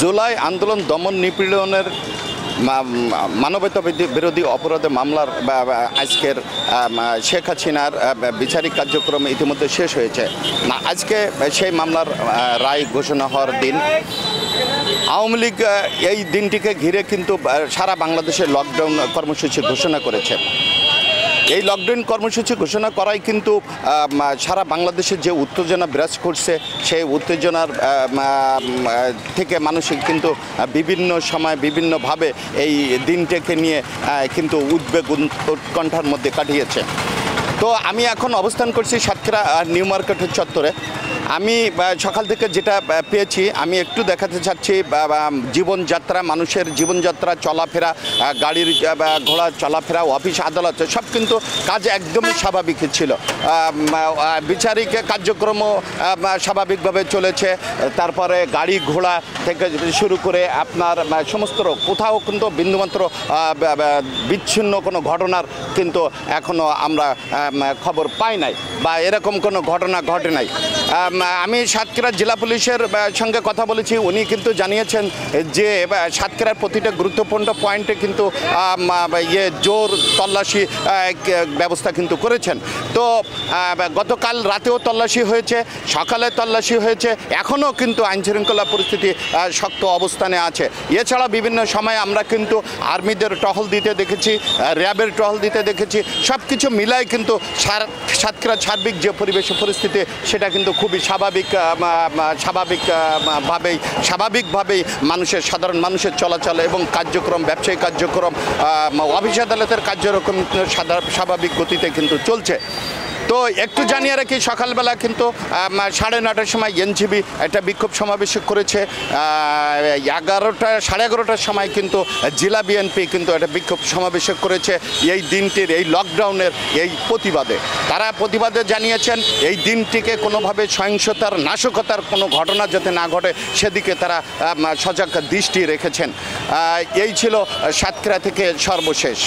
জুলাই আন্দোলন দমন নিপীড়নের মানবতা বিরোধী অপরাধে মামলার আজকের শেখ হাসিনার বিচারিক কার্যক্রম ইতিমধ্যে শেষ হয়েছে। আজকে সেই মামলার রায় ঘোষণা হওয়ার দিন। আওয়ামী লীগ এই দিনটিকে ঘিরে কিন্তু সারা বাংলাদেশে লকডাউন কর্মসূচি ঘোষণা করেছে। এই লকডাউন কর্মসূচি ঘোষণা করাই কিন্তু সারা বাংলাদেশে যে উত্তেজনা বিরাজ করছে সেই উত্তেজনার থেকে মানুষ কিন্তু বিভিন্ন সময় বিভিন্নভাবে এই দিনটাকে নিয়ে কিন্তু উদ্বেগ উৎকণ্ঠার মধ্যে কাটিয়েছে। তো আমি এখন অবস্থান করছি সাতক্ষীরা নিউ মার্কেটের চত্বরে। আমি সকাল থেকে যেটা পেয়েছি আমি একটু দেখাতে চাচ্ছি জীবনযাত্রা, মানুষের জীবনযাত্রা, চলাফেরা, গাড়ির ঘোড়া চলাফেরা, অফিস আদালত সব কিন্তু কাজ একদমই স্বাভাবিক ছিল। বিচারিক কার্যক্রমও স্বাভাবিকভাবে চলেছে। তারপরে গাড়ি ঘোড়া থেকে শুরু করে আপনার সমস্ত কোথাও কিন্তু বিন্দুমাত্র বিচ্ছিন্ন কোনো ঘটনার কিন্তু এখনও আমরা খবর পাই নাই বা এরকম কোনো ঘটনা ঘটে নাই। আমি সাতক্ষীরা জেলা পুলিশের সঙ্গে কথা বলেছি, উনি কিন্তু জানিয়েছেন যে সাতক্ষীরার প্রতিটা গুরুত্বপূর্ণ পয়েন্টে কিন্তু জোর তল্লাশি ব্যবস্থা কিন্তু করেছেন। তো গতকাল রাতেও তল্লাশি হয়েছে, সকালে তল্লাশি হয়েছে, এখনও কিন্তু আইনশৃঙ্খলা পরিস্থিতি শক্ত অবস্থানে আছে। এছাড়া বিভিন্ন সময় আমরা কিন্তু আর্মিদের টহল দিতে দেখেছি, র্যাবের টহল দিতে দেখেছি। সব কিছু মিলাই কিন্তু সাতক্ষীরার সার্বিক যে পরিস্থিতি সেটা কিন্তু খুবই স্বাভাবিকভাবেই সাধারণ মানুষের চলাচল এবং কার্যক্রম, ব্যবসায়িক কার্যক্রম, অফিস আদালতের কার্যক্রম স্বাভাবিক গতিতে কিন্তু চলছে। তো একটু জানিয়ে রাখি, সকালবেলা কিন্তু 9:30টার সময় এনজিবি একটা বিক্ষোভ সমাবেশ করেছে। সাড়ে 11টার সময় কিন্তু জেলা বিএনপি কিন্তু একটা বিক্ষোভ সমাবেশ করেছে এই দিনটির, এই লকডাউনের এই প্রতিবাদে। তারা প্রতিবাদে জানিয়েছেন এই দিনটিকে কোনোভাবে সহিংসতার, নাশকতার কোনো ঘটনা যাতে না ঘটে সেদিকে তারা সজাগ দৃষ্টি রেখেছেন। এই ছিল সাতক্ষীরা থেকে সর্বশেষ।